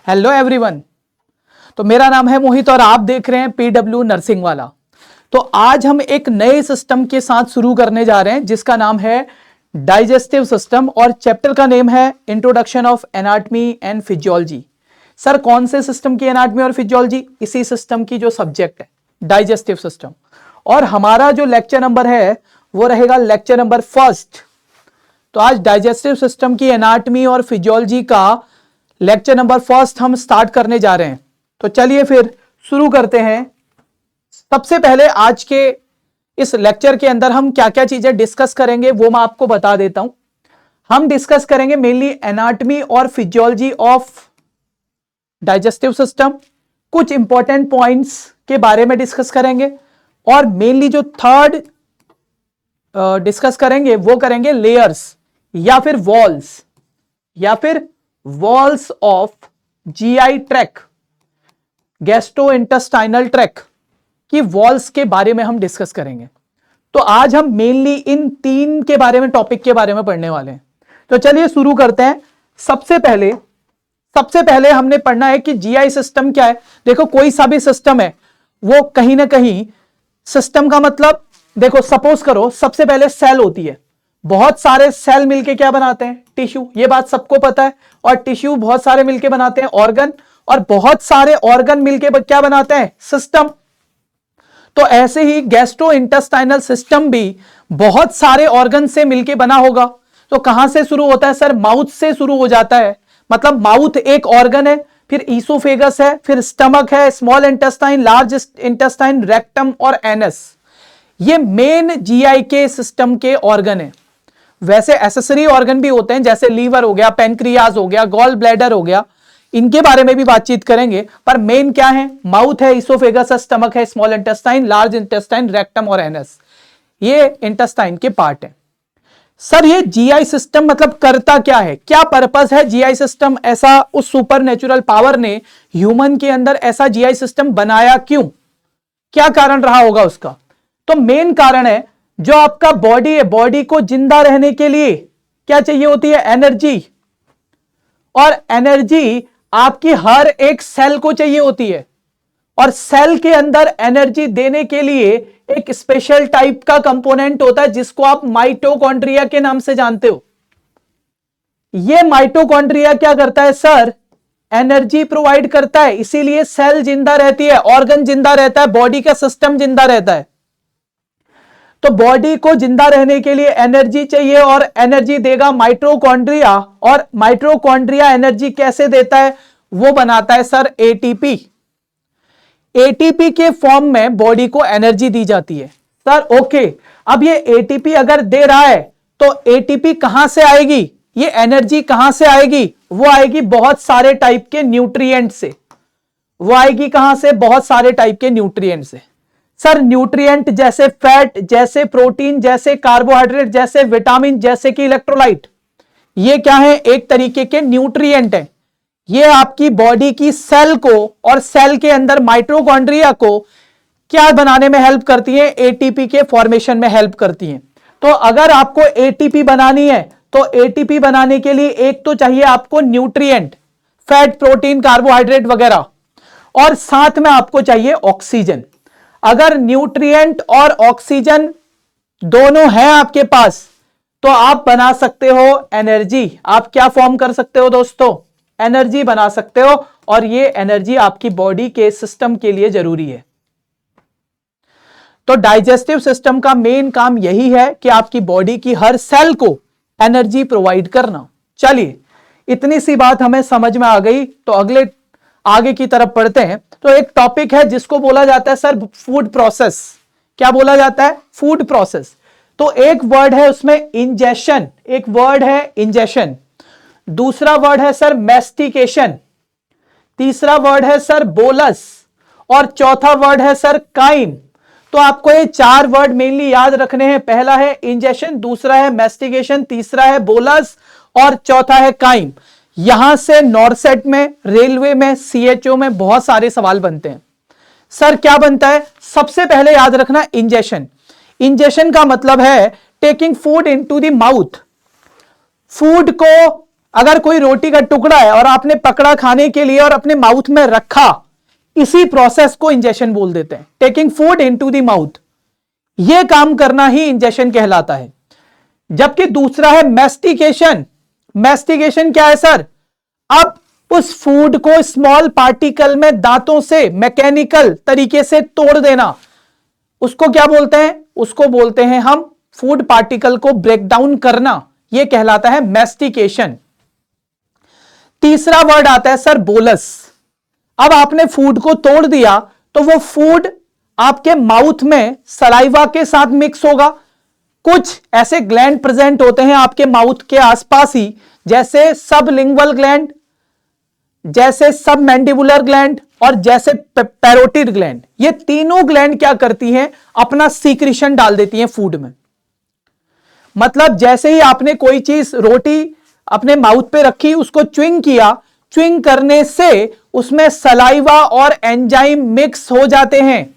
Hello everyone. तो मेरा नाम है मोहित और आप देख रहे हैं पीडब्ल्यू नर्सिंग वाला। तो आज हम एक नए सिस्टम के साथ शुरू करने जा रहे हैं जिसका नाम है डाइजेस्टिव सिस्टम और चैप्टर का नेम है introduction of anatomy and physiology. Sir कौन से सिस्टम की एनाटमी और फिजियोलॉजी? इसी सिस्टम की जो सब्जेक्ट है डाइजेस्टिव सिस्टम। और हमारा जो लेक्चर नंबर है वो रहेगा लेक्चर नंबर 1। तो आज डाइजेस्टिव सिस्टम की एनाटमी और फिजियोलॉजी का लेक्चर नंबर 1 हम स्टार्ट करने जा रहे हैं। तो चलिए फिर शुरू करते हैं। सबसे पहले आज के इस लेक्चर के अंदर हम क्या क्या चीजें डिस्कस करेंगे वो मैं आपको बता देता हूं। हम डिस्कस करेंगे मेनली एनाटमी और फिजियोलॉजी ऑफ डाइजेस्टिव सिस्टम। कुछ इंपॉर्टेंट पॉइंट्स के बारे में डिस्कस करेंगे और मेनली जो थर्ड डिस्कस करेंगे वो करेंगे लेयर्स या फिर walls of GI tract, gastrointestinal tract की वॉल्स के बारे में हम डिस्कस करेंगे। तो आज हम मेनली इन 3 के बारे में टॉपिक के बारे में पढ़ने वाले हैं। तो चलिए शुरू करते हैं। सबसे पहले हमने पढ़ना है कि जीआई सिस्टम क्या है। देखो कोई सा भी सिस्टम है वो कहीं ना कहीं सिस्टम का मतलब, देखो सपोज करो सबसे पहले सेल होती है, बहुत सारे सेल मिलके क्या बनाते हैं? टिश्यू। ये बात सबको पता है। और टिश्यू बहुत सारे मिलके बनाते हैं ऑर्गन, और बहुत सारे ऑर्गन मिलके क्या बनाते हैं? सिस्टम। तो ऐसे ही गैस्ट्रोइंटेस्टाइनल सिस्टम भी बहुत सारे ऑर्गन से मिलके बना होगा। तो कहां से शुरू होता है सर? माउथ से शुरू हो जाता है। मतलब माउथ एक ऑर्गन है, फिर ईसोफेगस है, फिर स्टमक है, small intestine, large intestine, rectum और एनस। ये मेन जीआई के सिस्टम के ऑर्गन है। वैसे एसेसरी ऑर्गन भी होते हैं जैसे लीवर हो गया, पेनक्रियाज हो गया, गॉल ब्लैडर हो गया, इनके बारे में भी बातचीत करेंगे। पर मेन क्या है? माउथ है, इसोफेगस है, स्टमक है, small intestine, large intestine, rectum और एनस। ये इंटेस्टाइन के पार्ट है। सर ये जीआई सिस्टम मतलब करता क्या है? क्या पर्पस है जीआई सिस्टम? ऐसा उस सुपर नेचुरल पावर ने ह्यूमन के अंदर ऐसा जीआई सिस्टम बनाया क्यों? क्या कारण रहा होगा उसका? तो मेन कारण है जो आपका बॉडी है, बॉडी को जिंदा रहने के लिए क्या चाहिए होती है? एनर्जी। और एनर्जी आपकी हर एक सेल को चाहिए होती है। और सेल के अंदर एनर्जी देने के लिए एक स्पेशल टाइप का कंपोनेंट होता है जिसको आप माइटोकॉन्ड्रिया के नाम से जानते हो। यह माइटोकॉन्ड्रिया क्या करता है सर? एनर्जी प्रोवाइड करता है। इसीलिए सेल जिंदा रहती है, ऑर्गन जिंदा रहता है, बॉडी का सिस्टम जिंदा रहता है। तो बॉडी को जिंदा रहने के लिए एनर्जी चाहिए और एनर्जी देगा माइटोकॉन्ड्रिया। और माइटोकॉन्ड्रिया एनर्जी कैसे देता है? वो बनाता है सर एटीपी। एटीपी के फॉर्म में बॉडी को एनर्जी दी जाती है। सर ओके, अब ये एटीपी अगर दे रहा है तो एटीपी कहां से आएगी? ये एनर्जी कहां से आएगी? वो आएगी बहुत सारे टाइप के न्यूट्रिएंट से। वो आएगी कहां से? बहुत सारे टाइप के न्यूट्रिएंट से। सर न्यूट्रिएंट जैसे फैट, जैसे प्रोटीन, जैसे कार्बोहाइड्रेट, जैसे विटामिन, जैसे कि इलेक्ट्रोलाइट, ये क्या है? एक तरीके के न्यूट्रिएंट है। ये आपकी बॉडी की सेल को और सेल के अंदर माइटोकॉन्ड्रिया को क्या बनाने में हेल्प करती है? एटीपी के फॉर्मेशन में हेल्प करती है। तो अगर आपको एटीपी बनानी है तो एटीपी बनाने के लिए एक तो चाहिए आपको न्यूट्रिएंट, फैट, प्रोटीन, कार्बोहाइड्रेट वगैरह, और साथ में आपको चाहिए ऑक्सीजन। अगर न्यूट्रिएंट और ऑक्सीजन दोनों हैं आपके पास तो आप बना सकते हो एनर्जी। आप क्या फॉर्म कर सकते हो दोस्तों? एनर्जी बना सकते हो। और ये एनर्जी आपकी बॉडी के सिस्टम के लिए जरूरी है। तो डाइजेस्टिव सिस्टम का मेन काम यही है कि आपकी बॉडी की हर सेल को एनर्जी प्रोवाइड करना। चलिए इतनी सी बात हमें समझ में आ गई तो आगे की तरफ पढ़ते हैं। तो एक टॉपिक है जिसको बोला जाता है सर फूड प्रोसेस। क्या बोला जाता है? Food process. तो एक वर्ड है उसमें इंजेशन, एक वर्ड है इंजेशन, दूसरा वर्ड है सर मैस्टिकेशन, तीसरा वर्ड है सर बोलस, और चौथा वर्ड है सर काइम। तो आपको ये 4 वर्ड मेनली याद रखने हैं। पहला है इंजेशन, दूसरा है मैस्टिकेशन, तीसरा है बोलस और चौथा है काइम। यहां से नॉर्सेट में, रेलवे में, सीएचओ में बहुत सारे सवाल बनते हैं। सर क्या बनता है? सबसे पहले याद रखना इंजेशन। इंजेशन का मतलब है taking food into the mouth. Food को अगर कोई रोटी का टुकड़ा है और आपने पकड़ा खाने के लिए और अपने माउथ में रखा, इसी प्रोसेस को इंजेशन बोल देते हैं, taking food into the mouth. यह काम करना ही इंजेशन कहलाता है। जबकि दूसरा है मैस्टिकेशन। मैस्टिकेशन क्या है सर? अब उस फूड को स्मॉल पार्टिकल में दांतों से मैकेनिकल तरीके से तोड़ देना, उसको क्या बोलते हैं? उसको बोलते हैं हम फूड पार्टिकल को ब्रेक डाउन करना, यह कहलाता है मैस्टिकेशन। तीसरा वर्ड आता है सर बोलस। अब आपने फूड को तोड़ दिया तो वो फूड आपके माउथ में सलाइवा के साथ मिक्स होगा। कुछ ऐसे ग्लैंड प्रेजेंट होते हैं आपके माउथ के आसपास ही, जैसे सबलिंगुअल ग्लैंड, जैसे सब मैंडिबुलर ग्लैंड और जैसे पैरोटिड ग्लैंड। ये तीनों ग्लैंड क्या करती हैं? अपना सीक्रेशन डाल देती हैं फूड में। मतलब जैसे ही आपने कोई चीज, रोटी अपने माउथ पे रखी, उसको च्विंग किया, च्विंग करने से उसमें सलाइवा और एंजाइम मिक्स हो जाते हैं।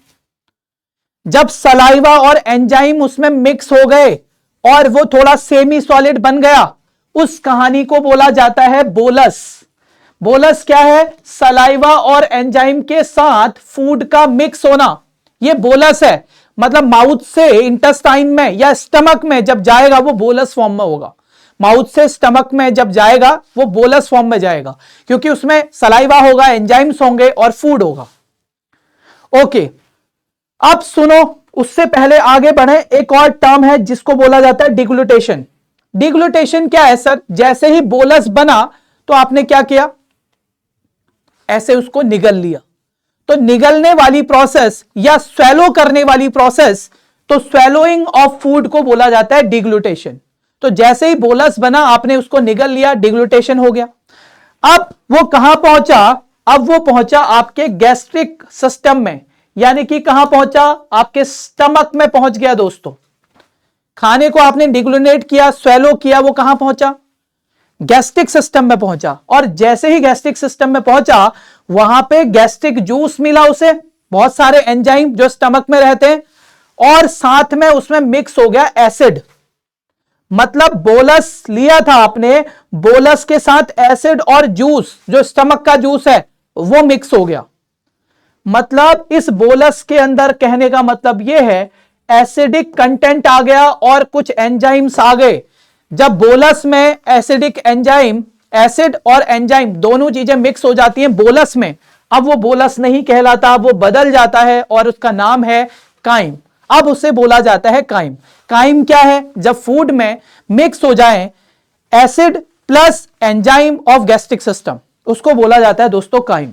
जब सलाइवा और एंजाइम उसमें मिक्स हो गए और वो थोड़ा सेमी सॉलिड बन गया, उस कहानी को बोला जाता है बोलस। बोलस क्या है? सलाइवा और एंजाइम के साथ फूड का मिक्स होना, ये बोलस है। मतलब माउथ से इंटेस्टाइन में या स्टमक में जब जाएगा वो बोलस फॉर्म में होगा। माउथ से स्टमक में जब जाएगा वो बोलस फॉर्म में जाएगा, क्योंकि उसमें सलाइवा होगा, एंजाइम्स होंगे और फूड होगा। ओके, अब सुनो, उससे पहले आगे बढ़े, एक और टर्म है जिसको बोला जाता है डिग्लूटेशन। डिग्लूटेशन क्या है सर? जैसे ही बोलस बना तो आपने क्या किया? ऐसे उसको निगल लिया। तो निगलने वाली प्रोसेस या स्वेलो करने वाली प्रोसेस, तो स्वेलोइंग ऑफ फूड को बोला जाता है डिग्लूटेशन। तो जैसे ही बोलस बना आपने उसको निगल लिया, डिग्लूटेशन हो गया। अब वो कहां पहुंचा? अब वो पहुंचा आपके गैस्ट्रिक सिस्टम में, यानी कि कहां पहुंचा? आपके स्टमक में पहुंच गया दोस्तों। खाने को आपने डिग्लूनेट किया, स्वेलो किया, वो कहां पहुंचा? गैस्ट्रिक सिस्टम में पहुंचा। और जैसे ही गैस्ट्रिक सिस्टम में पहुंचा, वहां पे गैस्ट्रिक जूस मिला उसे, बहुत सारे एंजाइम जो स्टमक में रहते हैं, और साथ में उसमें मिक्स हो गया एसिड। मतलब बोलस लिया था आपने, बोलस के साथ एसिड और जूस, जो स्टमक का जूस है, वो मिक्स हो गया। मतलब इस बोलस के अंदर, कहने का मतलब यह है, एसिडिक कंटेंट आ गया और कुछ एंजाइम्स आ गए। जब बोलस में एसिडिक एंजाइम, एसिड और एंजाइम दोनों चीजें मिक्स हो जाती हैं बोलस में, अब वो बोलस नहीं कहलाता, वो बदल जाता है और उसका नाम है काइम। अब उसे बोला जाता है काइम। काइम क्या है? जब फूड में मिक्स हो जाए acid plus enzyme of gastric system, उसको बोला जाता है दोस्तों काइम।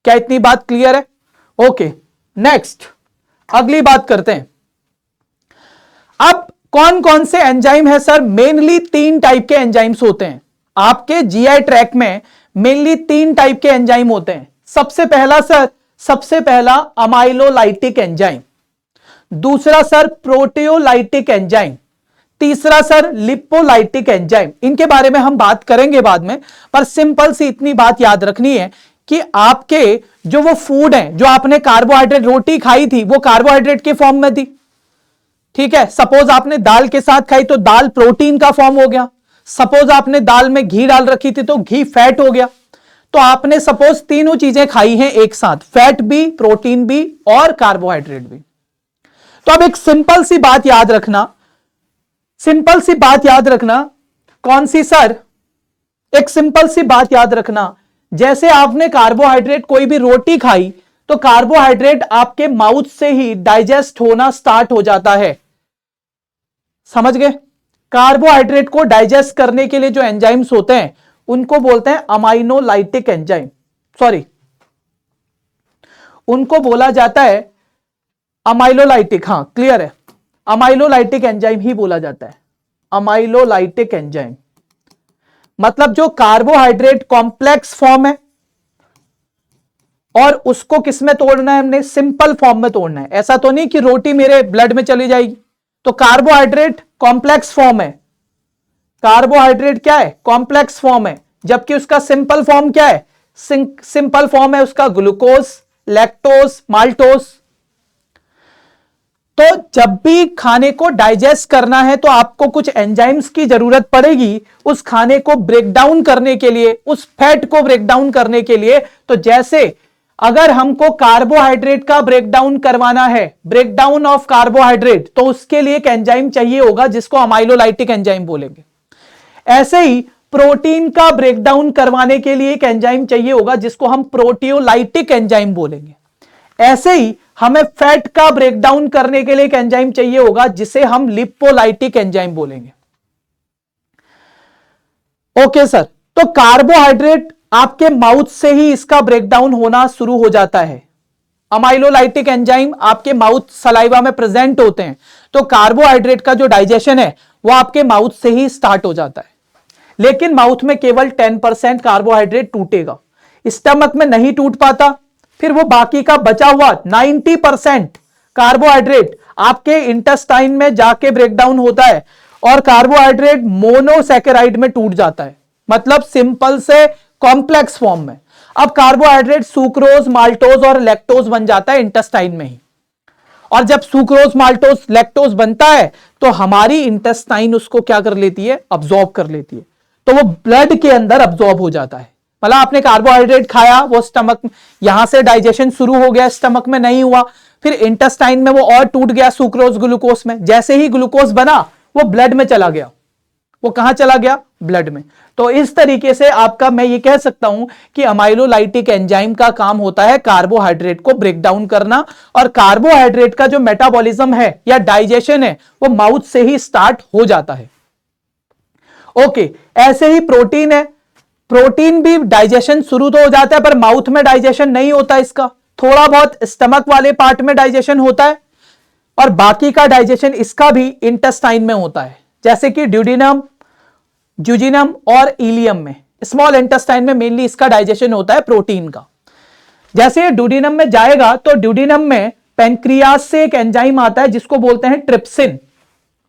क्या इतनी बात क्लियर है? ओके, नेक्स्ट अगली बात करते हैं। अब कौन कौन से एंजाइम है सर? मेनली 3 टाइप के एंजाइम्स होते हैं आपके जीआई ट्रैक्ट में। मेनली 3 टाइप के एंजाइम होते हैं। सबसे पहला सर, सबसे पहला अमाइलोलाइटिक एंजाइम, दूसरा सर प्रोटियोलाइटिक एंजाइम, तीसरा सर लिपोलाइटिक एंजाइम। इनके बारे में हम बात करेंगे बाद में, पर सिंपल सी इतनी बात याद रखनी है कि आपके जो वो फूड है, जो आपने कार्बोहाइड्रेट रोटी खाई थी, वो कार्बोहाइड्रेट के फॉर्म में थी, ठीक है। सपोज आपने दाल के साथ खाई तो दाल प्रोटीन का फॉर्म हो गया। सपोज आपने दाल में घी डाल रखी थी तो घी फैट हो गया। तो आपने सपोज तीनों चीजें खाई हैं एक साथ, फैट भी, प्रोटीन भी और कार्बोहाइड्रेट भी। तो अब एक सिंपल सी बात याद रखना, सिंपल सी बात याद रखना। कौन सी सर? एक सिंपल सी बात याद रखना, जैसे आपने कार्बोहाइड्रेट कोई भी रोटी खाई तो कार्बोहाइड्रेट आपके माउथ से ही डाइजेस्ट होना स्टार्ट हो जाता है। समझ गए? कार्बोहाइड्रेट को डाइजेस्ट करने के लिए जो एंजाइम्स होते हैं उनको बोलते हैं अमाइनोलाइटिक एंजाइम, सॉरी, उनको बोला जाता है अमाइलोलाइटिक। हां, क्लियर है, अमाइलोलाइटिक एंजाइम ही बोला जाता है। अमाइलोलाइटिक एंजाइम मतलब जो कार्बोहाइड्रेट कॉम्प्लेक्स फॉर्म है और उसको किस में तोड़ना है हमने? सिंपल फॉर्म में तोड़ना है। ऐसा तो नहीं कि रोटी मेरे ब्लड में चली जाएगी। तो कार्बोहाइड्रेट कॉम्प्लेक्स फॉर्म है, कार्बोहाइड्रेट क्या है? कॉम्प्लेक्स फॉर्म है, जबकि उसका सिंपल फॉर्म क्या है? सिंपल फॉर्म है उसका ग्लूकोज, लैक्टोज, माल्टोज। तो जब भी खाने को डाइजेस्ट करना है तो आपको कुछ एंजाइम्स की जरूरत पड़ेगी उस खाने को ब्रेक डाउन करने के लिए, उस फैट को ब्रेक डाउन करने के लिए। तो जैसे अगर हमको कार्बोहाइड्रेट का ब्रेक डाउन करवाना है, ब्रेक डाउन ऑफ कार्बोहाइड्रेट, तो उसके लिए एक एंजाइम चाहिए होगा जिसको अमाइलोलाइटिक एंजाइम बोलेंगे। ऐसे ही प्रोटीन का ब्रेक डाउन करवाने के लिए एक एंजाइम चाहिए होगा जिसको हम प्रोटियोलाइटिक एंजाइम बोलेंगे। ऐसे ही हमें फैट का ब्रेकडाउन करने के लिए एक एंजाइम चाहिए होगा जिसे हम लिपोलाइटिक एंजाइम बोलेंगे। ओके सर, तो कार्बोहाइड्रेट आपके माउथ से ही इसका ब्रेकडाउन होना शुरू हो जाता है। अमाइलोलाइटिक एंजाइम आपके माउथ सलाइवा में प्रेजेंट होते हैं, तो कार्बोहाइड्रेट का जो डाइजेशन है वो आपके माउथ से ही स्टार्ट हो जाता है। लेकिन माउथ में केवल 10% कार्बोहाइड्रेट टूटेगा, स्टमक में नहीं टूट पाता। फिर वो बाकी का बचा हुआ 90% कार्बोहाइड्रेट आपके इंटेस्टाइन में जाके ब्रेकडाउन होता है और कार्बोहाइड्रेट मोनोसैकेराइड में टूट जाता है, मतलब सिंपल से कॉम्प्लेक्स फॉर्म में। अब कार्बोहाइड्रेट सुक्रोज, माल्टोज और लैक्टोज बन जाता है इंटेस्टाइन में ही। और जब सुक्रोज, माल्टोज, लैक्टोज बनता है तो हमारी इंटेस्टाइन उसको क्या कर लेती है, अब्सॉर्ब कर लेती है, तो वो ब्लड के अंदर अब्सॉर्ब हो जाता है। मतलब आपने कार्बोहाइड्रेट खाया, वो स्टमक, यहां से डाइजेशन शुरू हो गया, स्टमक में नहीं हुआ, फिर इंटेस्टाइन में वो और टूट गया सुक्रोज ग्लूकोज में। जैसे ही ग्लूकोज बना वो ब्लड में चला गया। वो कहां चला गया, ब्लड में। तो इस तरीके से आपका, मैं ये कह सकता हूं कि अमाइलोलाइटिक एंजाइम का काम होता है कार्बोहाइड्रेट को ब्रेक डाउन करना, और कार्बोहाइड्रेट का जो मेटाबॉलिज्म है या डाइजेशन है वो माउथ से ही स्टार्ट हो जाता है। ओके, ऐसे ही प्रोटीन है, प्रोटीन भी डाइजेशन शुरू तो हो जाता है पर माउथ में डाइजेशन नहीं होता इसका, थोड़ा बहुत स्टमक वाले पार्ट में डाइजेशन होता है और बाकी का डाइजेशन इसका भी इंटेस्टाइन में होता है, जैसे कि ड्यूडिनम, जुजिनम और इलियम में। स्मॉल इंटेस्टाइन में मेनली इसका डाइजेशन होता है प्रोटीन का। जैसे ये ड्यूडिनम में जाएगा तो ड्यूडिनम में पेनक्रियास से एक एंजाइम आता है जिसको बोलते हैं ट्रिप्सिन,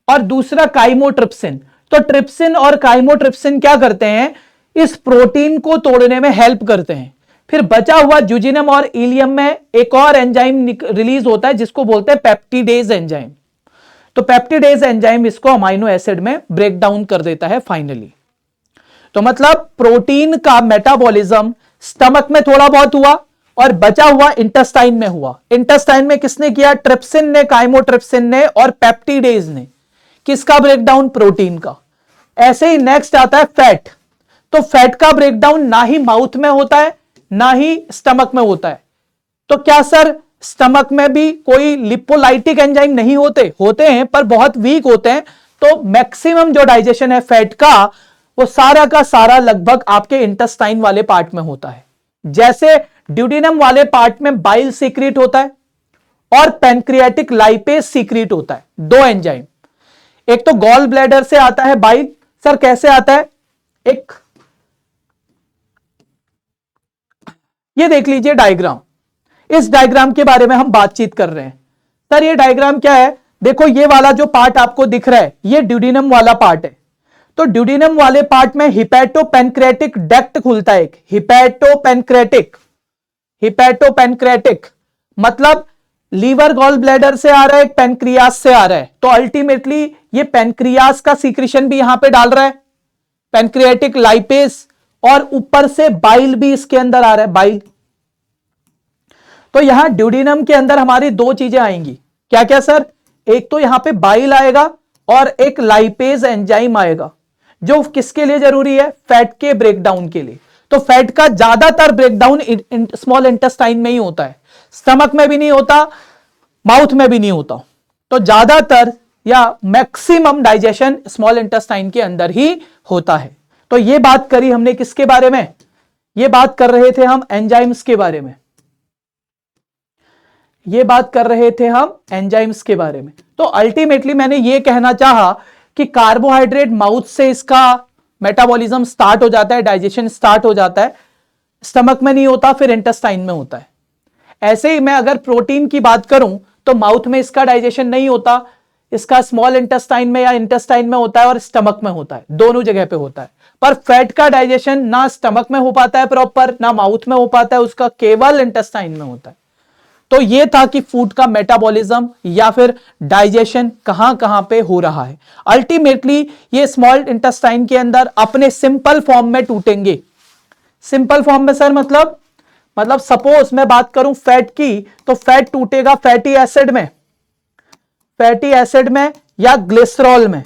और दूसरा काइमोट्रिप्सिन। तो ट्रिप्सिन और काइमोट्रिप्सिन क्या करते हैं, इस प्रोटीन को तोड़ने में हेल्प करते हैं। फिर बचा हुआ जुजिनम और इलियम में एक और एंजाइम रिलीज होता है जिसको बोलते हैं पेप्टिडेज एंजाइम। तो पेप्टिडेज एंजाइम इसको अमाइनो एसिड में ब्रेक डाउन कर देता है फाइनली। तो मतलब प्रोटीन का मेटाबॉलिज्म स्टमक में थोड़ा बहुत हुआ और बचा हुआ इंटेस्टाइन में हुआ। इंटेस्टाइन में किसने किया, ट्रिप्सिन ने, काइमोट्रिप्सिन ने और पेप्टिडेज ने। किसका ब्रेकडाउन, प्रोटीन का। ऐसे ही नेक्स्ट आता है फैट। तो फैट का ब्रेकडाउन ना ही माउथ में होता है ना ही स्टमक में होता है। तो क्या सर स्टमक में भी कोई लिपोलाइटिक एंजाइम नहीं होते? होते हैं पर बहुत वीक होते हैं। तो मैक्सिमम जो डाइजेशन है फैट का वो सारा का सारा लगभग आपके इंटेस्टाइन वाले पार्ट में होता है। जैसे ड्यूडिनम वाले पार्ट में बाइल सीक्रेट होता है और पैनक्रियाटिक लाइपेज सीक्रेट होता है, दो एंजाइम। एक तो गॉल ब्लैडर से आता है बाइल। सर कैसे आता है, एक ये देख लीजिए डायग्राम। इस डायग्राम के बारे में हम बातचीत कर रहे हैं। सर ये डायग्राम क्या है, देखो ये वाला जो पार्ट आपको दिख रहा है ये ड्यूडिनम वाला पार्ट है। तो ड्यूडिनम वाले पार्ट में हिपैटोपैनक्रेटिक डक्ट खुलता है, एक हिपैटोपैनक्रेटिक मतलब लीवर गॉल ब्लैडर से आ रहा है, पेनक्रियास से आ रहा है। तो अल्टीमेटली ये पेनक्रियास का सीक्रेशन भी यहां पे डाल रहा है, पेनक्रियाटिक लाइपेज, और ऊपर से बाइल भी इसके अंदर आ रहा है, बाइल। तो यहां ड्यूडिनम के अंदर हमारी दो चीजें आएंगी, क्या क्या सर, एक तो यहां पे बाइल आएगा और एक लाइपेज एंजाइम आएगा जो किसके लिए जरूरी है, फैट के ब्रेकडाउन के लिए। तो फैट का ज्यादातर ब्रेकडाउन स्मॉल इंटेस्टाइन में ही होता है, स्टमक में भी नहीं होता, माउथ में भी नहीं होता। तो ज्यादातर या मैक्सिमम डाइजेशन स्मॉल इंटेस्टाइन के अंदर ही होता है। तो ये बात करी हमने किसके बारे में, ये बात कर रहे थे हम एंजाइम्स के बारे में, ये बात कर रहे थे हम एंजाइम्स के बारे में। तो अल्टीमेटली मैंने ये कहना चाहा कि कार्बोहाइड्रेट माउथ से इसका मेटाबॉलिज्म स्टार्ट हो जाता है, डाइजेशन स्टार्ट हो जाता है, स्टमक में नहीं होता, फिर इंटेस्टाइन में होता है। ऐसे ही मैं अगर प्रोटीन की बात करूं तो माउथ में इसका डाइजेशन नहीं होता, इसका स्मॉल इंटेस्टाइन में या इंटेस्टाइन में होता है और स्टमक में होता है, दोनों जगह पे होता है। पर फैट का डाइजेशन ना स्टमक में हो पाता है प्रॉपर, ना माउथ में हो पाता है, उसका केवल इंटेस्टाइन में होता है। तो ये था कि फूड का मेटाबॉलिज्म या फिर डाइजेशन कहां कहां पे हो रहा है। अल्टीमेटली ये स्मॉल इंटेस्टाइन के अंदर अपने सिंपल फॉर्म में टूटेंगे। सिंपल फॉर्म में सर मतलब सपोज मैं बात करूं फैट की, तो फैट टूटेगा फैटी एसिड में या ग्लिसरॉल में।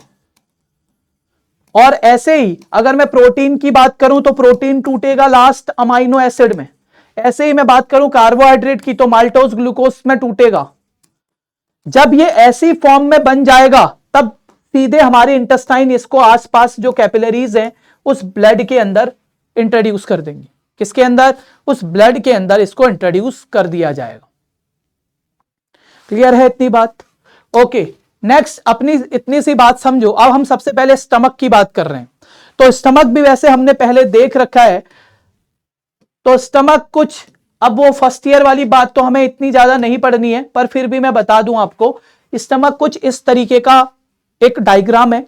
और ऐसे ही अगर मैं प्रोटीन की बात करूं तो प्रोटीन टूटेगा लास्ट अमाइनो एसिड में। ऐसे ही मैं बात करूं कार्बोहाइड्रेट की तो माल्टोज ग्लूकोज में टूटेगा। जब ये ऐसी फॉर्म में बन जाएगा तब सीधे हमारे इंटेस्टाइन इसको आसपास जो कैपिलरीज हैं उस ब्लड के अंदर इंट्रोड्यूस कर देंगे। किसके अंदर? उस ब्लड के अंदर इसको इंट्रोड्यूस कर दिया जाएगा। क्लियर है इतनी बात? ओके, नेक्स्ट अपनी इतनी सी बात समझो। अब हम सबसे पहले स्टमक की बात कर रहे हैं। तो स्टमक भी वैसे हमने पहले देख रखा है। तो स्टमक कुछ, अब वो फर्स्ट ईयर वाली बात तो हमें इतनी ज्यादा नहीं पढ़नी है, पर फिर भी मैं बता दूं आपको, स्टमक कुछ इस तरीके का एक डायग्राम है।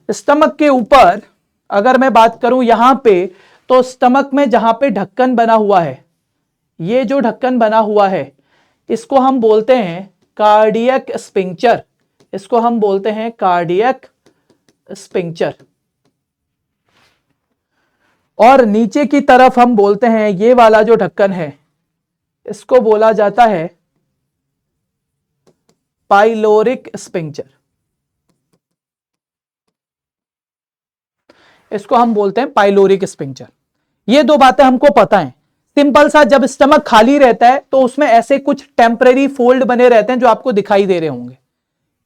स्टमक के ऊपर अगर मैं बात करूं यहां पे, तो स्टमक में जहां पे ढक्कन बना हुआ है, ये जो ढक्कन बना हुआ है इसको हम बोलते हैं कार्डियक स्फिंक्टर। इसको हम बोलते हैं कार्डियक स्फिंक्टर। और नीचे की तरफ हम बोलते हैं ये वाला जो ढक्कन है इसको बोला जाता है पाइलोरिक स्फिंक्टर। इसको हम बोलते हैं पाइलोरिक स्फिंक्टर। ये दो बातें हमको पता है। सिंपल सा, जब स्टमक खाली रहता है तो उसमें ऐसे कुछ टेम्परेरी फोल्ड बने रहते हैं जो आपको दिखाई दे रहे होंगे।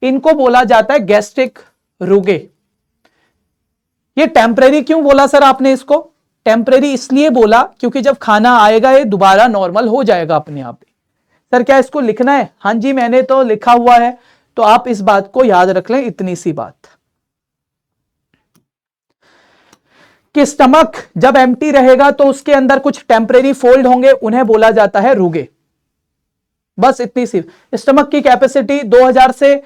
इनको बोला जाता है गैस्ट्रिक रुगे। ये टेम्परेरी क्यों बोला सर आपने? इसको टेम्परेरी इसलिए बोला क्योंकि जब खाना आएगा ये दोबारा नॉर्मल हो जाएगा अपने आप ही। सर क्या इसको लिखना है? हां जी, मैंने तो लिखा हुआ है, तो आप इस बात को याद रख लें। इतनी सी बात कि स्टमक जब एम्प्टी रहेगा तो उसके अंदर कुछ टेम्परेरी फोल्ड होंगे, उन्हें बोला जाता है रुगे। बस इतनी सी। स्टमक की कैपेसिटी 2000 से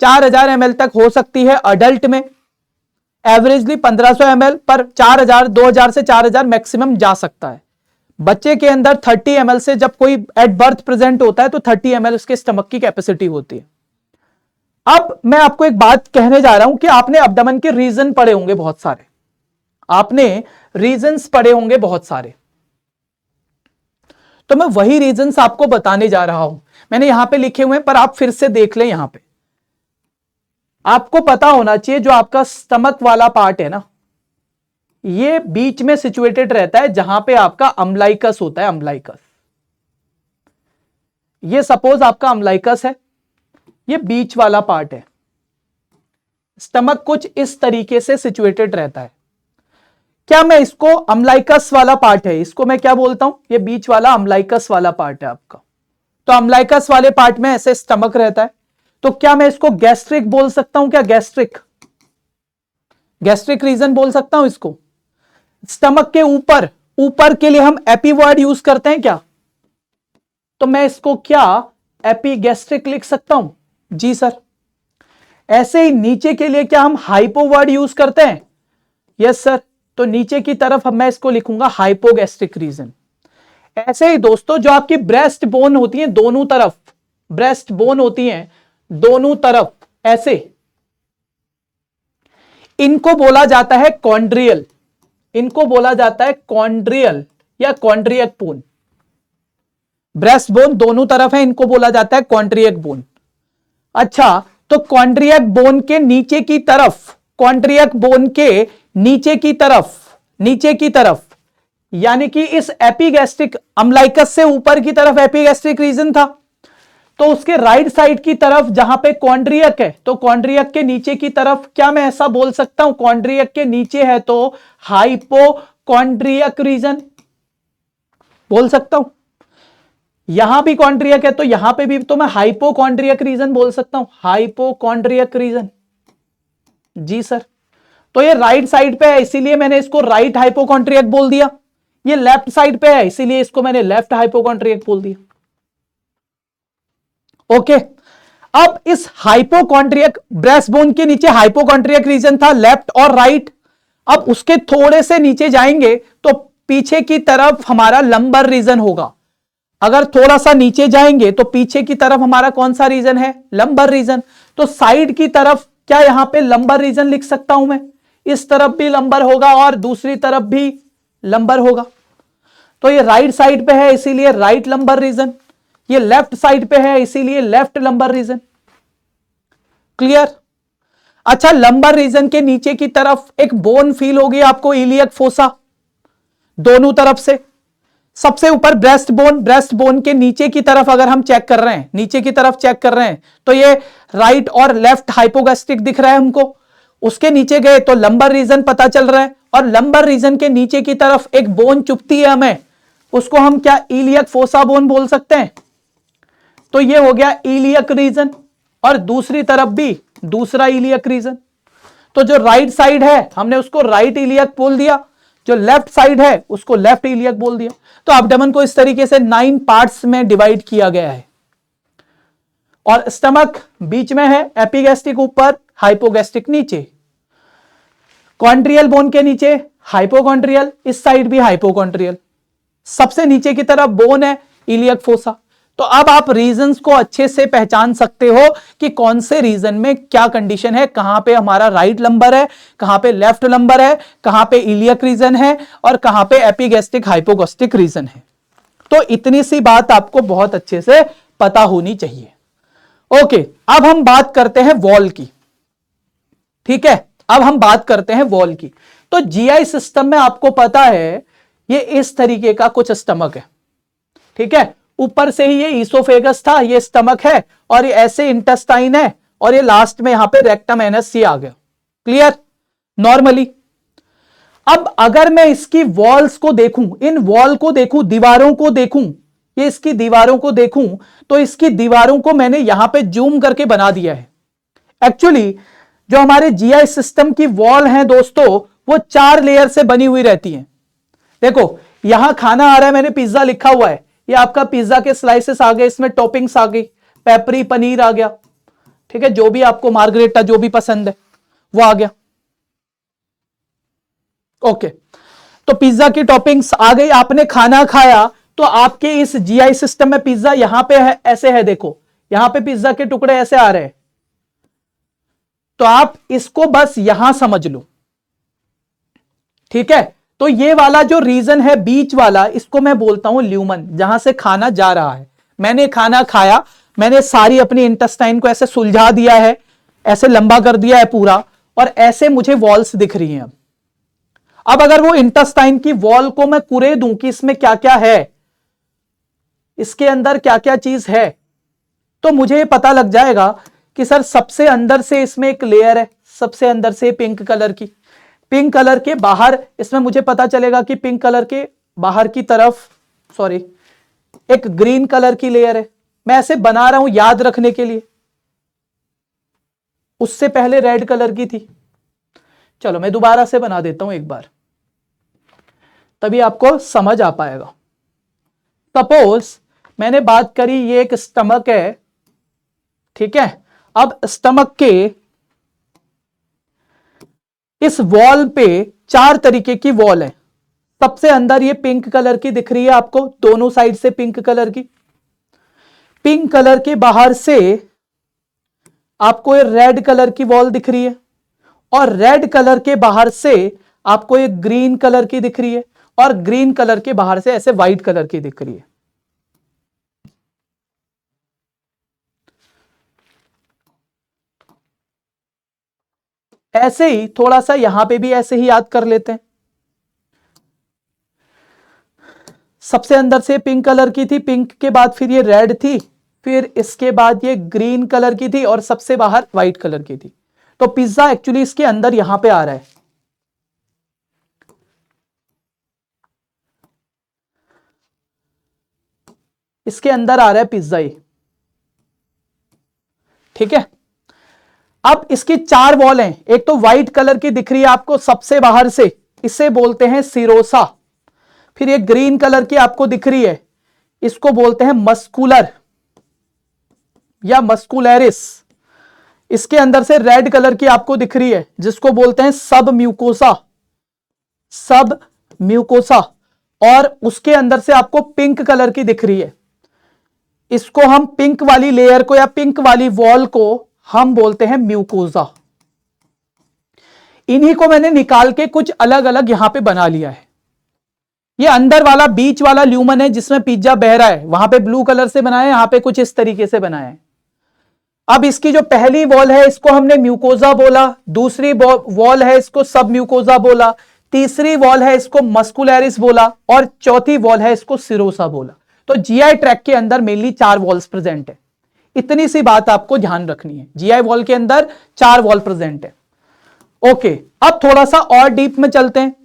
4000 ml तक हो सकती है अडल्ट में, एवरेजली 1500 ml, पर 2000 से 4000 मैक्सिमम जा सकता है। बच्चे के अंदर 30 ml से, जब कोई एट बर्थ प्रेजेंट होता है तो 30 ml उसके स्टमक की कैपेसिटी होती है। अब मैं आपको एक बात कहने जा रहा हूं कि आपने अब्डोमेन के रीजन पढ़े होंगे बहुत सारे, आपने रीजंस पढ़े होंगे बहुत सारे, तो मैं वही रीजंस आपको बताने जा रहा हूं। मैंने यहां पे लिखे हुए हैं, पर आप फिर से देख लें। यहां पे आपको पता होना चाहिए जो आपका स्टमक वाला पार्ट है ना, ये बीच में सिचुएटेड रहता है जहां पे आपका अम्लाइकस होता है। अम्लाइकस, ये सपोज आपका अम्लाइकस है, ये बीच वाला पार्ट है। स्टमक कुछ इस तरीके से सिचुएटेड रहता है। क्या मैं इसको, अम्लाइकस वाला पार्ट है, इसको मैं क्या बोलता हूं? ये बीच वाला अम्लाइकस वाला पार्ट है आपका। तो अम्लाइकस वाले पार्ट में ऐसे स्टमक रहता है। तो क्या मैं इसको गैस्ट्रिक बोल सकता हूं? क्या गैस्ट्रिक रीजन बोल सकता हूं इसको? स्टमक के ऊपर के लिए हम एपी वर्ड यूज करते हैं क्या? तो मैं इसको क्या एपीगैस्ट्रिक लिख सकता हूं? जी सर। ऐसे ही नीचे के लिए क्या हम हाइपो वर्ड यूज करते हैं? Yes sir. तो नीचे की तरफ मैं इसको लिखूंगा हाइपोगैस्ट्रिक रीजन। ऐसे ही दोस्तों, जो आपकी ब्रेस्ट बोन होती है दोनों तरफ, ब्रेस्ट बोन होती है दोनों तरफ ऐसे, इनको बोला जाता है कॉन्ड्रियल। इनको बोला जाता है कॉन्ड्रियल या कॉन्ड्रियक बोन। ब्रेस्ट बोन दोनों तरफ है, इनको बोला जाता है कॉन्ड्रियक बोन। अच्छा, तो कॉन्ड्रियक बोन के नीचे की तरफ, कॉन्ड्रियक बोन के नीचे की तरफ यानी कि इस एपीगैस्ट्रिक अम्लाइकस से ऊपर की तरफ एपीगैस्ट्रिक रीजन था, तो उसके राइट साइड की तरफ जहां पे कॉन्ड्रियक है, तो कॉन्ड्रियक के नीचे की तरफ क्या मैं ऐसा बोल सकता हूं? कॉन्ड्रियक के नीचे है तो हाइपोकॉन्ड्रियक रीजन बोल सकता हूं। यहां भी कॉन्ड्रियक है तो यहां पे भी तो मैं हाइपोकॉन्ड्रियक रीजन बोल सकता हूं, हाइपोकॉन्ड्रियक रीजन। जी सर। तो ये राइट साइड पे है इसीलिए मैंने इसको राइट हाइपोकॉन्ड्रियक बोल दिया। ये लेफ्ट साइड पे है इसीलिए इसको मैंने लेफ्ट हाइपोकॉन्ड्रियक बोल दिया। ओके, अब इस हाइपोकॉन्ड्रियक, ब्रेस्ट बोन के नीचे हाइपोकॉन्ड्रियक रीजन था, लेफ्ट और राइट। अब उसके थोड़े से नीचे जाएंगे तो पीछे की तरफ हमारा लंबर रीजन होगा। अगर थोड़ा सा नीचे जाएंगे तो पीछे की तरफ हमारा कौन सा रीजन है, लंबर रीजन। तो साइड की तरफ क्या यहां पे लंबर रीजन लिख सकता हूं मैं, इस तरफ भी लंबर होगा और दूसरी तरफ भी लंबर होगा। तो ये राइट साइड पे है इसीलिए राइट लंबर रीजन, ये लेफ्ट साइड पे है इसीलिए लेफ्ट लंबर रीजन। क्लियर? अच्छा, लंबर रीजन के नीचे की तरफ एक बोन फील होगी आपको, इलियक फोसा, दोनों तरफ से। सबसे ऊपर ब्रेस्ट बोन, ब्रेस्ट बोन के नीचे की तरफ अगर हम चेक कर रहे हैं, नीचे की तरफ चेक कर रहे हैं, तो ये राइट और लेफ्ट हाइपोगैस्ट्रिक दिख रहा है हमको। उसके नीचे गए तो लंबर रीजन पता चल रहा है, और लंबर रीजन के नीचे की तरफ एक बोन चुभती है हमें, उसको हम क्या इलियक फोसा बोन बोल सकते हैं। तो ये हो गया इलियक रीजन, और दूसरी तरफ भी दूसरा इलियक रीजन। तो जो राइट साइड है हमने उसको राइट इलियक बोल दिया, जो लेफ्ट साइड है उसको लेफ्ट इलियक बोल दिया। तो एब्डोमेन को इस तरीके से 9 पार्ट्स में डिवाइड किया गया है, और स्टमक बीच में है, एपिगैस्ट्रिक ऊपर, हाइपोगैस्ट्रिक नीचे, कॉन्ड्रियल बोन के नीचे हाइपोकॉन्ड्रियल, इस साइड भी हाइपोकॉन्ड्रियल, सबसे नीचे की तरफ बोन है इलियक फोसा। तो अब आप रीजंस को अच्छे से पहचान सकते हो कि कौन से रीजन में क्या कंडीशन है, कहां पे हमारा राइट लंबर है, कहां पे लेफ्ट लंबर है, कहां पे इलियक रीजन है, और कहां पे एपिगैस्ट्रिक हाइपोगैस्ट्रिक रीजन है। तो इतनी सी बात आपको बहुत अच्छे से पता होनी चाहिए। ओके, अब हम बात करते हैं वॉल की। ठीक है, अब हम बात करते हैं वॉल की। तो जीआई सिस्टम में आपको पता है ये इस तरीके का कुछ स्टमक है। ठीक है, ऊपर से ही ये ईसोफेगस था, ये स्टमक है, और ये ऐसे इंटेस्टाइन है, और ये लास्ट में यहां पे रेक्टम एनस सी आ गया। क्लियर? नॉर्मली अब अगर मैं इसकी वॉल्स को देखूं, इन वॉल को देखूं, दीवारों को देखूं, ये इसकी दीवारों को देखूं, तो इसकी दीवारों को मैंने यहां पे जूम करके बना दिया है। एक्चुअली जो हमारे जीआई सिस्टम की वॉल है दोस्तों, वो 4 लेयर से बनी हुई रहती है। देखो यहां खाना आ रहा है, मैंने पिज्जा लिखा हुआ है, ये आपका पिज्जा के स्लाइसेस आ गए, इसमें टॉपिंग्स आ गई, पेपरी पनीर आ गया। ठीक है, जो भी आपको मार्गरेटा जो भी पसंद है वो आ गया। ओके, तो पिज्जा की टॉपिंग्स आ गई, आपने खाना खाया, तो आपके इस जीआई सिस्टम में पिज्जा यहां पे है, ऐसे है, देखो यहां पे पिज्जा के टुकड़े ऐसे आ रहे हैं। तो आप इसको बस यहां समझ लो। ठीक है, तो ये वाला जो रीजन है बीच वाला, इसको मैं बोलता हूं ल्यूमन, जहां से खाना जा रहा है। मैंने खाना खाया, मैंने सारी अपनी इंटेस्टाइन को ऐसे सुलझा दिया है, ऐसे लंबा कर दिया है पूरा, और ऐसे मुझे वॉल्स दिख रही हैं। अब अगर वो इंटेस्टाइन की वॉल को मैं कुरे दूं कि इसमें क्या क्या है, इसके अंदर क्या क्या चीज है, तो मुझे ये पता लग जाएगा कि सर सबसे अंदर से इसमें एक लेयर है, सबसे अंदर से पिंक कलर की, पिंक कलर के बाहर, इसमें मुझे पता चलेगा कि पिंक कलर के बाहर की तरफ, सॉरी, एक ग्रीन कलर की लेयर है। मैं ऐसे बना रहा हूं याद रखने के लिए, उससे पहले रेड कलर की थी। चलो मैं दोबारा से बना देता हूं एक बार, तभी आपको समझ आ पाएगा। सपोज मैंने बात करी ये एक स्टमक है। ठीक है, अब स्टमक के इस वॉल पे 4 तरीके की वॉल है। सबसे अंदर ये पिंक कलर की दिख रही है आपको, दोनों साइड से पिंक कलर की। पिंक कलर के बाहर से आपको ये रेड कलर की वॉल दिख रही है, और रेड कलर के बाहर से आपको ये ग्रीन कलर की दिख रही है, और ग्रीन कलर के बाहर से ऐसे व्हाइट कलर की दिख रही है। ऐसे ही थोड़ा सा यहां पे भी ऐसे ही याद कर लेते हैं। सबसे अंदर से पिंक कलर की थी, पिंक के बाद फिर ये रेड थी, फिर इसके बाद ये ग्रीन कलर की थी, और सबसे बाहर व्हाइट कलर की थी। तो पिज्जा एक्चुअली इसके अंदर यहां पे आ रहा है। इसके अंदर आ रहा है पिज्जा ही। ठीक है, अब इसकी 4 वॉल हैं। एक तो व्हाइट कलर की दिख रही है आपको सबसे बाहर से, इसे बोलते हैं सिरोसा। फिर ये ग्रीन कलर की आपको दिख रही है, इसको बोलते हैं मस्कुलर या मस्कुलरिस। इसके अंदर से रेड कलर की आपको दिख रही है, जिसको बोलते हैं सब म्यूकोसा, सब म्यूकोसा। और उसके अंदर से आपको पिंक कलर की दिख रही है, इसको हम पिंक वाली लेयर को या पिंक वाली वॉल को हम बोलते हैं म्यूकोजा। इन्हीं को मैंने निकाल के कुछ अलग अलग यहां पे बना लिया है। ये अंदर वाला बीच वाला ल्यूमन है जिसमें पिज्जा बह रहा है, वहां पे ब्लू कलर से बनाया है, यहां पे कुछ इस तरीके से बनाया है। अब इसकी जो पहली वॉल है इसको हमने म्यूकोजा बोला, दूसरी वॉल है इसको सब म्यूकोजा बोला, तीसरी वॉल है इसको मस्कुलैरिस बोला और चौथी वॉल है इसको सिरोसा बोला। तो जीआई ट्रैक्ट के अंदर मेनली 4 वॉल्स प्रेजेंट है। इतनी सी बात आपको ध्यान रखनी है, जीआई वॉल के अंदर 4 वॉल प्रेजेंट है। ओके, अब थोड़ा सा और डीप में चलते हैं।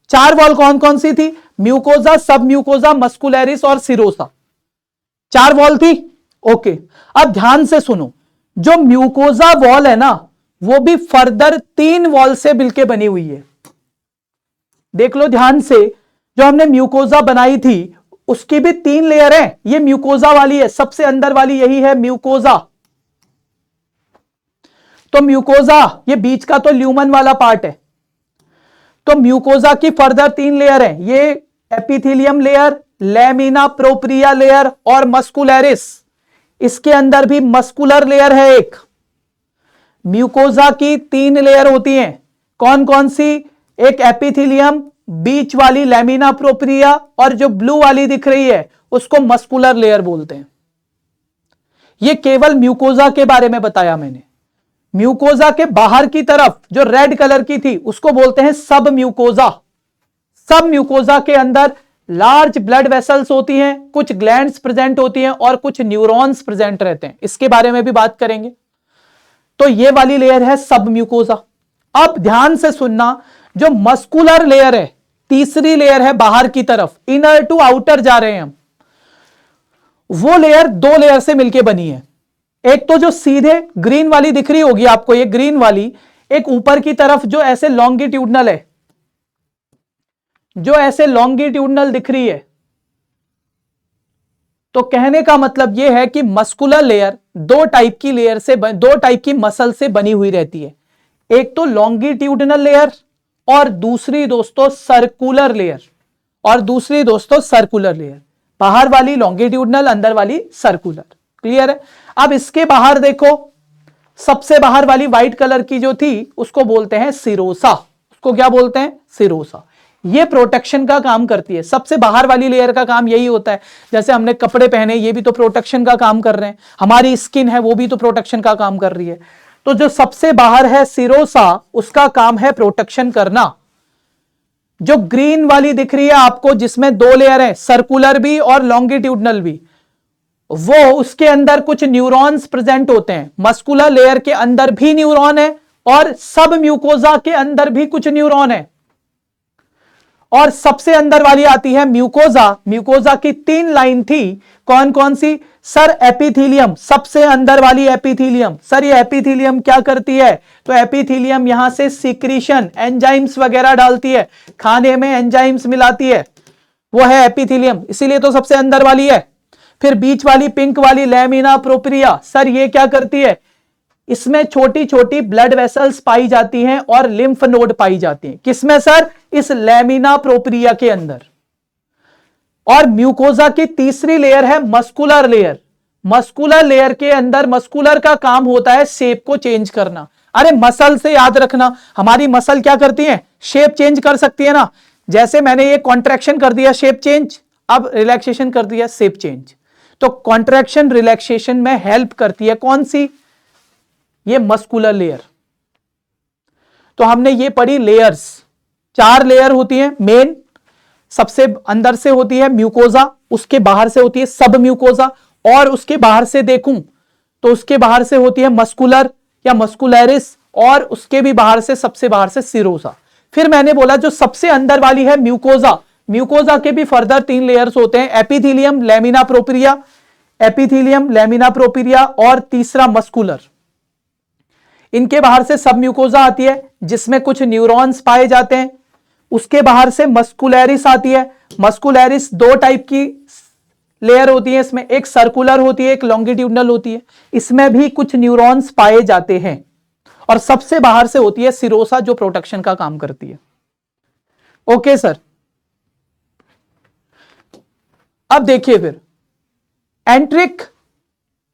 4 वॉल कौन कौन सी थी? म्यूकोजा, सब म्यूकोजा, मस्कुलैरिस और सिरोसा। 4 वॉल थी। ओके, अब ध्यान से सुनो, जो म्यूकोजा वॉल है ना वो भी फर्दर 3 वॉल से मिलकर बनी हुई है। देख लो ध्यान से, जो हमने म्यूकोजा बनाई थी उसकी भी 3 लेयर है। ये म्यूकोजा वाली है, सबसे अंदर वाली यही है म्यूकोजा। तो म्यूकोजा ये बीच का तो ल्यूमन वाला पार्ट है। तो म्यूकोजा की फर्दर 3 लेयर है, ये epithelium layer, lamina propria layer और मस्कुलैरिस। इसके अंदर भी मस्कुलर लेयर है एक। म्यूकोजा की 3 लेयर होती हैं, कौन कौन सी? एक एपिथेलियम, बीच वाली लैमिना प्रोप्रिया और जो ब्लू वाली दिख रही है उसको मस्कुलर लेयर बोलते हैं। यह केवल म्यूकोजा के बारे में बताया मैंने। म्यूकोजा के बाहर की तरफ जो रेड कलर की थी उसको बोलते हैं सब म्यूकोजा। सब म्यूकोजा के अंदर लार्ज ब्लड वेसल्स होती हैं, कुछ ग्लैंड्स प्रेजेंट होती हैं और कुछ न्यूरॉन्स प्रेजेंट रहते हैं। इसके बारे में भी बात करेंगे। तो ये वाली लेयर है सब म्यूकोजा। अब ध्यान से सुनना, जो मस्कुलर लेयर है, तीसरी लेयर है बाहर की तरफ, इनर टू आउटर जा रहे हैं हम, वो लेयर 2 लेयर से मिलकर बनी है। एक तो जो सीधे ग्रीन वाली दिख रही होगी आपको, ये ग्रीन वाली, एक ऊपर की तरफ जो ऐसे लॉन्गिट्यूडनल है, जो ऐसे लॉन्गिट्यूडनल दिख रही है। तो कहने का मतलब यह है कि मस्कुलर लेयर 2 टाइप की लेयर से 2 टाइप की मसल से बनी हुई रहती है। एक तो लॉन्गिट्यूडनल लेयर और दूसरी दोस्तों सर्कुलर लेयर, और दूसरी दोस्तों सर्कुलर लेयर। बाहर वाली लॉन्गिट्यूडनल, अंदर वाली सर्कुलर। क्लियर है? अब इसके बाहर देखो, सबसे बाहर वाली व्हाइट कलर की जो थी उसको बोलते हैं सिरोसा। उसको क्या बोलते हैं? सिरोसा। ये प्रोटेक्शन का काम करती है। सबसे बाहर वाली लेयर का काम यही होता है। जैसे हमने कपड़े पहने, ये भी तो प्रोटेक्शन का काम कर रहे हैं। हमारी स्किन है वो भी तो प्रोटेक्शन का काम कर रही है। तो जो सबसे बाहर है सिरोसा, उसका काम है प्रोटेक्शन करना। जो ग्रीन वाली दिख रही है आपको, जिसमें 2 लेयर है, सर्कुलर भी और लॉन्गिट्यूडनल भी, वो उसके अंदर कुछ न्यूरॉन्स प्रेजेंट होते हैं। मस्कुलर लेयर के अंदर भी न्यूरॉन है और सब म्यूकोजा के अंदर भी कुछ न्यूरॉन है। और सबसे अंदर वाली आती है म्यूकोजा। म्यूकोजा की 3 लाइन थी, कौन कौन सी? सर एपिथेलियम, सबसे अंदर वाली एपिथेलियम। सर ये एपिथेलियम क्या करती है? तो एपिथेलियम यहां से सिक्रीशन, एंजाइम्स वगैरह डालती है, खाने में एंजाइम्स मिलाती है, वो है एपिथेलियम, इसीलिए तो सबसे अंदर वाली है। फिर बीच वाली पिंक वाली लैमिना प्रोप्रिया, सर ये क्या करती है? इसमें छोटी छोटी ब्लड वेसल्स पाई जाती हैं और लिम्फ नोड पाई जाती हैं। किसमें सर? इस लैमिना प्रोप्रिया के अंदर। और म्यूकोजा की तीसरी लेयर है मस्कुलर लेयर। मस्कुलर लेयर के अंदर, मस्कुलर का काम होता है शेप को चेंज करना। अरे मसल से याद रखना, हमारी मसल क्या करती है? शेप चेंज कर सकती है ना। जैसे मैंने ये कॉन्ट्रैक्शन कर दिया, शेप चेंज, अब रिलैक्सेशन कर दिया, शेप चेंज। तो कॉन्ट्रैक्शन रिलैक्सेशन में हेल्प करती है कौन सी? ये मस्कुलर लेयर। तो हमने ये पढ़ी लेयर्स। 4 लेयर होती हैं मेन। सबसे अंदर से होती है म्यूकोजा, उसके बाहर से होती है सब म्यूकोजा, और उसके बाहर से देखूं तो उसके बाहर से होती है मस्कुलर या मस्कुलैरिस, और उसके भी बाहर से, सबसे बाहर से सिरोसा। फिर मैंने बोला जो सबसे अंदर वाली है म्यूकोजा, म्यूकोजा के भी फर्दर 3 लेयर्स होते हैं, epithelium, lamina propria, epithelium, lamina propria और तीसरा मस्कुलर। इनके बाहर से सब म्यूकोजा आती है जिसमें कुछ न्यूरॉन्स पाए जाते हैं। उसके बाहर से मस्कुलैरिस आती है। मस्कुलैरिस 2 टाइप की लेयर होती है, इसमें एक सर्कुलर होती है, एक लॉन्गिट्यूडनल होती है। इसमें भी कुछ न्यूरॉन्स पाए जाते हैं। और सबसे बाहर से होती है सिरोसा, जो प्रोटेक्शन का काम करती है। ओके सर, अब देखिए फिर एंट्रिक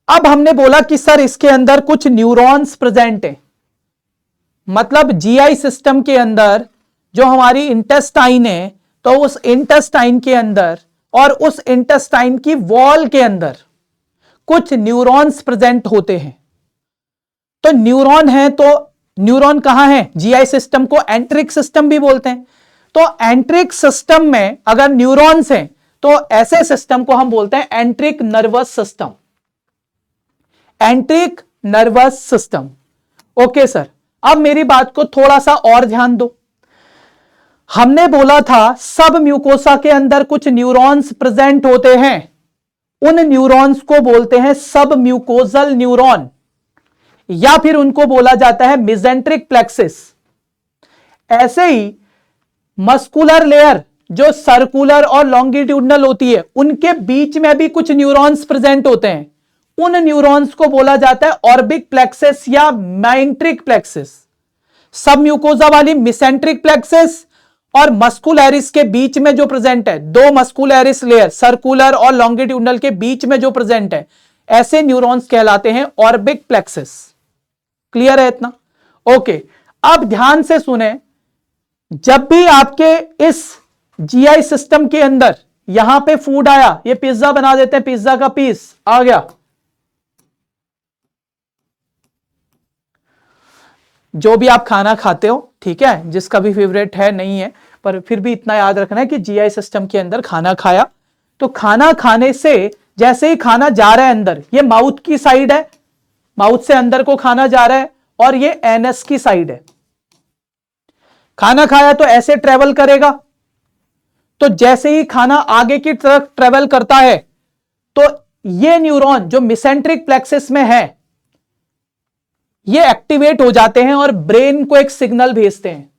अब हमने बोला कि सर इसके अंदर कुछ न्यूरॉन्स प्रेजेंट है, मतलब जीआई सिस्टम के अंदर जो हमारी इंटेस्टाइन है, तो उस इंटेस्टाइन के अंदर और उस इंटेस्टाइन की वॉल के अंदर कुछ न्यूरॉन्स प्रेजेंट होते हैं। तो न्यूरॉन है, तो न्यूरॉन कहां है? जीआई सिस्टम को एंट्रिक सिस्टम भी बोलते हैं। तो एंट्रिक सिस्टम में अगर न्यूरॉन्स हैं तो ऐसे सिस्टम को हम बोलते हैं एंट्रिक nervous system. एंट्रिक nervous system. Okay sir, अब मेरी बात को थोड़ा सा और ध्यान दो। हमने बोला था सब म्यूकोसा के अंदर कुछ न्यूरॉन्स प्रेजेंट होते हैं, उन न्यूरॉन्स को बोलते हैं सब म्यूकोजल न्यूरॉन, या फिर उनको बोला जाता है मिजेंट्रिक प्लेक्सिस। ऐसे ही मस्कुलर लेयर जो सर्कुलर और लॉन्गिट्यूडनल होती है, उनके बीच में भी कुछ न्यूरॉन्स प्रेजेंट होते हैं, उन न्यूरॉन्स को बोला जाता है ऑर्बिक प्लेक्सिस या माइंट्रिक प्लेक्सिस। सब म्यूकोजा वाली मिसेंट्रिक प्लेक्सिस और मस्कुलरिस के बीच में जो प्रेजेंट है, दो मस्कुलरिस लेयर सर्कुलर और लॉन्गिट्यूडनल के बीच में जो प्रेजेंट है, ऐसे न्यूरॉन्स कहलाते हैं ऑर्बिक प्लेक्सिस। क्लियर है इतना? ओके, अब ध्यान से सुने, जब भी आपके इस जीआई सिस्टम के अंदर यहां पे फूड आया, ये पिज्जा बना देते हैं, पिज्जा का पीस आ गया, जो भी आप खाना खाते हो, ठीक है, जिसका भी फेवरेट है नहीं है, पर फिर भी इतना याद रखना है कि जीआई सिस्टम के अंदर खाना खाया, तो खाना खाने से जैसे ही खाना जा रहा है अंदर, ये माउथ की साइड है, माउथ से अंदर को खाना जा रहा है, और ये एनस की साइड है। खाना खाया तो ऐसे ट्रेवल करेगा, तो जैसे ही खाना आगे की तरफ ट्रेवल करता है, तो ये न्यूरॉन जो मिसेंट्रिक प्लेक्सिस में है, ये एक्टिवेट हो जाते हैं और ब्रेन को एक सिग्नल भेजते हैं।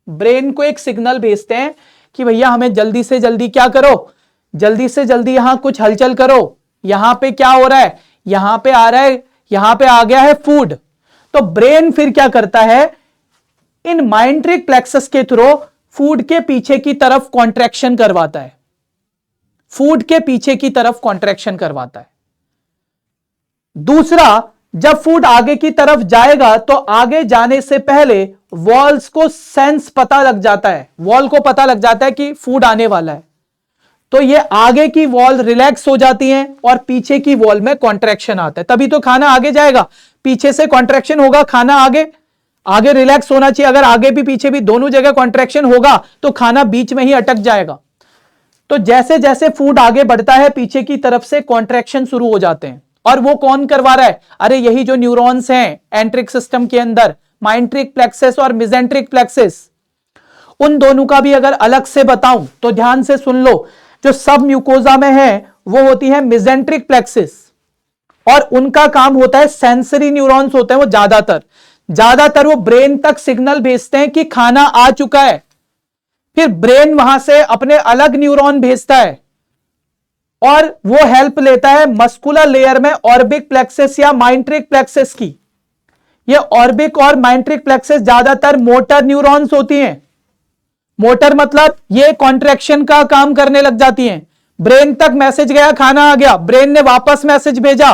ब्रेन को एक सिग्नल भेजते हैं कि भैया हमें जल्दी से जल्दी क्या करो, जल्दी से जल्दी यहां कुछ हलचल करो, यहां पे क्या हो रहा है, यहां पे आ रहा है, यहां पे आ गया है फूड। तो ब्रेन फिर क्या करता है, इन माइंट्रिक प्लेक्सस के थ्रू फूड के पीछे की तरफ कॉन्ट्रैक्शन करवाता है, फूड के पीछे की तरफ कॉन्ट्रैक्शन करवाता है। दूसरा, जब फूड आगे की तरफ जाएगा तो आगे जाने से पहले वॉल्स को सेंस पता लग जाता है, वॉल को पता लग जाता है कि फूड आने वाला है, तो ये आगे की वॉल रिलैक्स हो जाती है और पीछे की वॉल में कॉन्ट्रैक्शन आता है, तभी तो खाना आगे जाएगा। पीछे से कॉन्ट्रैक्शन होगा, खाना आगे, आगे रिलैक्स होना चाहिए, अगर आगे भी पीछे भी दोनों जगह कॉन्ट्रैक्शन होगा तो खाना बीच में ही अटक जाएगा। तो जैसे जैसे फूड आगे बढ़ता है, पीछे की तरफ से कॉन्ट्रैक्शन शुरू हो जाते हैं, और वो कौन करवा रहा है? अरे यही जो न्यूरॉन्स हैं एंट्रिक सिस्टम के अंदर, माइंट्रिक प्लेक्सिस और मिजेंट्रिक प्लेक्सिस, उन दोनों का भी अगर अलग से बताऊं तो ध्यान से सुन लो। जो सब म्यूकोजा में है वो होती है मिजेंट्रिक प्लेक्सिस, और उनका काम होता है, सेंसरी न्यूरॉन्स होते हैं वो ज्यादातर वो ब्रेन तक सिग्नल भेजते हैं कि खाना आ चुका है, फिर ब्रेन वहां से अपने अलग न्यूरॉन भेजता है और वो हेल्प लेता है मस्कुलर लेयर में ऑर्बिक प्लेक्सिस या माइंट्रिक प्लेक्सिस की। ये ऑर्बिक और माइंट्रिक प्लेक्सिस ज्यादातर मोटर न्यूरॉन्स होती हैं। मोटर मतलब ये कॉन्ट्रैक्शन का काम करने लग जाती हैं। ब्रेन तक मैसेज गया, खाना आ गया, ब्रेन ने वापस मैसेज भेजा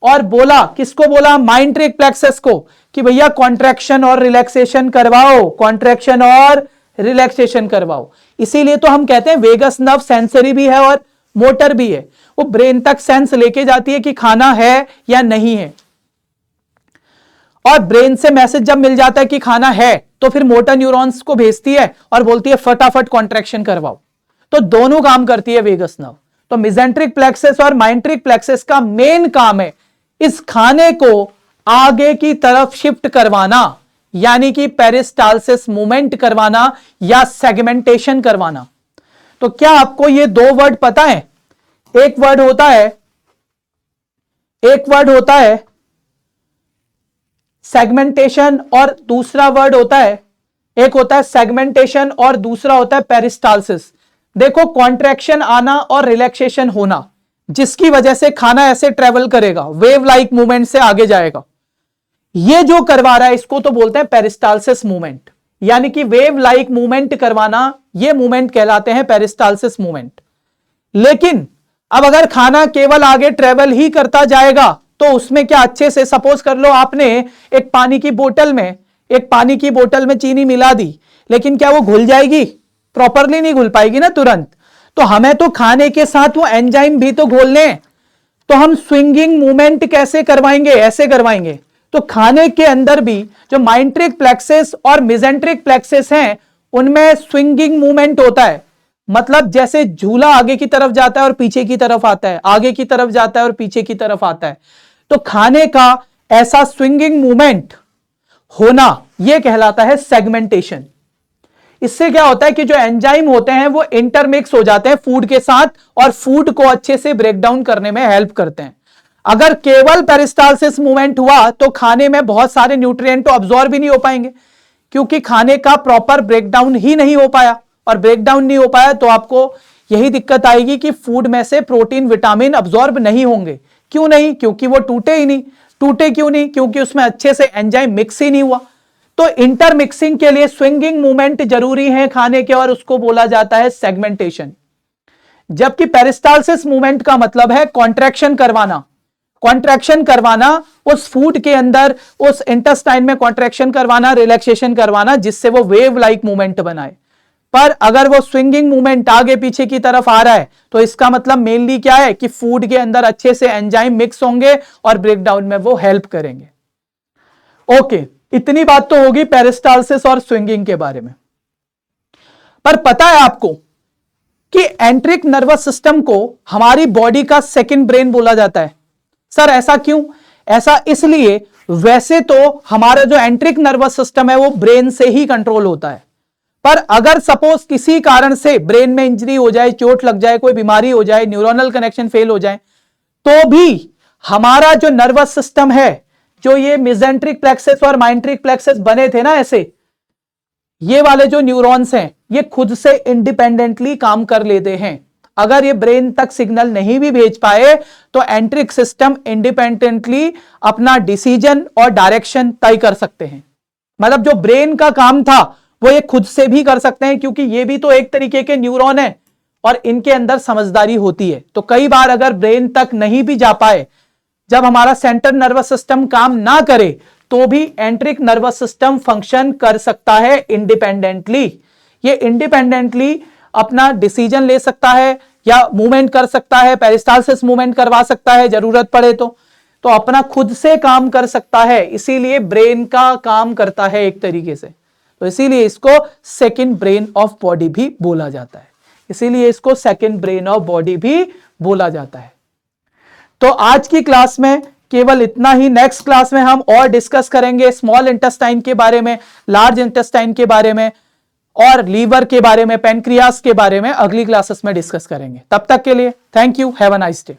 और बोला, किसको बोला? माइंट्रिक प्लेक्सिस को, कि भैया कॉन्ट्रैक्शन और रिलैक्सेशन करवाओ, कॉन्ट्रैक्शन और रिलैक्सेशन करवाओ। इसीलिए तो हम कहते हैं वेगस नर्व सेंसरी भी है और मोटर भी है, वो ब्रेन तक सेंस लेके जाती है कि खाना है या नहीं है। और ब्रेन से मैसेज जब मिल जाता है कि खाना है, तो फिर मोटर न्यूरॉन्स को भेजती है और बोलती है फटाफट कॉन्ट्रैक्शन करवाओ। तो दोनों काम करती है वेगस नर्व। तो मिजेंट्रिक प्लेक्सिस और माइंट्रिक प्लेक्सिस का मेन काम है इस खाने को आगे की तरफ शिफ्ट करवाना, यानी कि पेरिस्टालसिस मूवमेंट करवाना या सेगमेंटेशन करवाना। तो क्या आपको ये दो वर्ड पता है? एक वर्ड होता है सेगमेंटेशन और दूसरा वर्ड होता है, एक होता है सेगमेंटेशन और दूसरा होता है पेरिस्टालसिस। देखो, कॉन्ट्रैक्शन आना और रिलैक्सेशन होना, जिसकी वजह से खाना ऐसे ट्रेवल करेगा, वेव लाइक मूवमेंट से आगे जाएगा, ये जो करवा रहा है इसको तो बोलते हैं पेरिस्टालसिस मूवमेंट, यानी कि वेव लाइक मूवमेंट करवाना, ये मूवमेंट कहलाते हैं पेरिस्टालसिस मूवमेंट। लेकिन अब अगर खाना केवल आगे ट्रेवल ही करता जाएगा तो उसमें क्या अच्छे से, सपोज कर लो आपने एक पानी की बोतल में चीनी मिला दी, लेकिन क्या वो घुल जाएगी? प्रॉपरली नहीं घुल पाएगी ना तुरंत। तो हमें तो खाने के साथ वो एंजाइम भी तो घोलने हैं। तो हम स्विंगिंग मूवमेंट कैसे करवाएंगे? ऐसे करवाएंगे। तो खाने के अंदर भी जो माइंट्रिक प्लेक्सेस और मेसेंट्रिक प्लेक्सेस हैं, उनमें स्विंगिंग मूवमेंट होता है। मतलब जैसे झूला आगे की तरफ जाता है और पीछे की तरफ आता है, आगे की तरफ जाता है और पीछे की तरफ आता है। तो खाने का ऐसा स्विंगिंग मूवमेंट होना, यह कहलाता है सेगमेंटेशन। इससे क्या होता है कि जो एंजाइम होते हैं वो इंटरमिक्स हो जाते हैं फूड के साथ और फूड को अच्छे से ब्रेक डाउन करने में हेल्प करते हैं। अगर केवल पेरिस्टालसिस मूवमेंट हुआ तो खाने में बहुत सारे न्यूट्रिएंट तो अब्सॉर्ब भी नहीं हो पाएंगे, क्योंकि खाने का प्रॉपर ब्रेकडाउन ही नहीं हो पाया। और ब्रेकडाउन नहीं हो पाया तो आपको यही दिक्कत आएगी कि फूड में से प्रोटीन विटामिन अब्सॉर्ब नहीं होंगे। क्यों नहीं? क्योंकि वो टूटे ही नहीं। टूटे क्यों नहीं? क्योंकि उसमें अच्छे से एंजाइम मिक्स ही नहीं हुआ। तो इंटरमिक्सिंग के लिए स्विंगिंग मूवमेंट जरूरी है खाने के, और उसको बोला जाता है सेगमेंटेशन। जबकि पेरिस्टालसिस मूवमेंट का मतलब है कॉन्ट्रैक्शन करवाना। कॉन्ट्रैक्शन करवाना उस फूड के अंदर, उस इंटेस्टाइन में कॉन्ट्रैक्शन करवाना, रिलैक्सेशन करवाना, जिससे वो वेव लाइक मूवमेंट बनाए। पर अगर वो स्विंगिंग मूवमेंट आगे पीछे की तरफ आ रहा है तो इसका मतलब मेनली क्या है कि फूड के अंदर अच्छे से एंजाइम मिक्स होंगे और ब्रेकडाउन में वो हेल्प करेंगे। ओके, इतनी बात तो होगी पेरिस्टालसिस और स्विंगिंग के बारे में। पर पता है आपको कि एंट्रिक नर्वस सिस्टम को हमारी बॉडी का सेकंड ब्रेन बोला जाता है। सर ऐसा क्यों? ऐसा इसलिए, वैसे तो हमारा जो एंट्रिक नर्वस सिस्टम है वो ब्रेन से ही कंट्रोल होता है, पर अगर सपोज किसी कारण से ब्रेन में इंजरी हो जाए, चोट लग जाए, कोई बीमारी हो जाए, न्यूरोनल कनेक्शन फेल हो जाए, तो भी हमारा जो नर्वस सिस्टम है, जो ये मेसेंट्रिक प्लेक्सस और माइंट्रिक प्लेक्सस बने थे ना ऐसे, ये वाले जो न्यूरॉन्स हैं ये खुद से इंडिपेंडेंटली काम कर लेते हैं। अगर ये ब्रेन तक सिग्नल नहीं भी भेज पाए तो एंट्रिक सिस्टम इंडिपेंडेंटली अपना डिसीजन और डायरेक्शन तय कर सकते हैं। मतलब जो ब्रेन का काम था वो ये खुद से भी कर सकते हैं, क्योंकि ये भी तो एक तरीके के न्यूरॉन है और इनके अंदर समझदारी होती है। तो कई बार अगर ब्रेन तक नहीं भी जा पाए, जब हमारा सेंट्रल नर्वस सिस्टम काम ना करे, तो भी एंट्रिक नर्वस सिस्टम फंक्शन कर सकता है इंडिपेंडेंटली। ये इंडिपेंडेंटली अपना डिसीजन ले सकता है या मूवमेंट कर सकता है, पेरिस्टालसिस मूवमेंट करवा सकता है जरूरत पड़े तो अपना खुद से काम कर सकता है। इसीलिए ब्रेन का काम करता है एक तरीके से। तो इसीलिए इसको सेकंड ब्रेन ऑफ बॉडी भी बोला जाता है। इसीलिए इसको सेकंड ब्रेन ऑफ बॉडी भी बोला जाता है। तो आज की क्लास में केवल इतना ही। नेक्स्ट क्लास में हम और डिस्कस करेंगे स्मॉल इंटेस्टाइन के बारे में, लार्ज इंटेस्टाइन के बारे में और लीवर के बारे में, पेनक्रियास के बारे में अगली क्लासेस में डिस्कस करेंगे। तब तक के लिए thank you, have a nice day.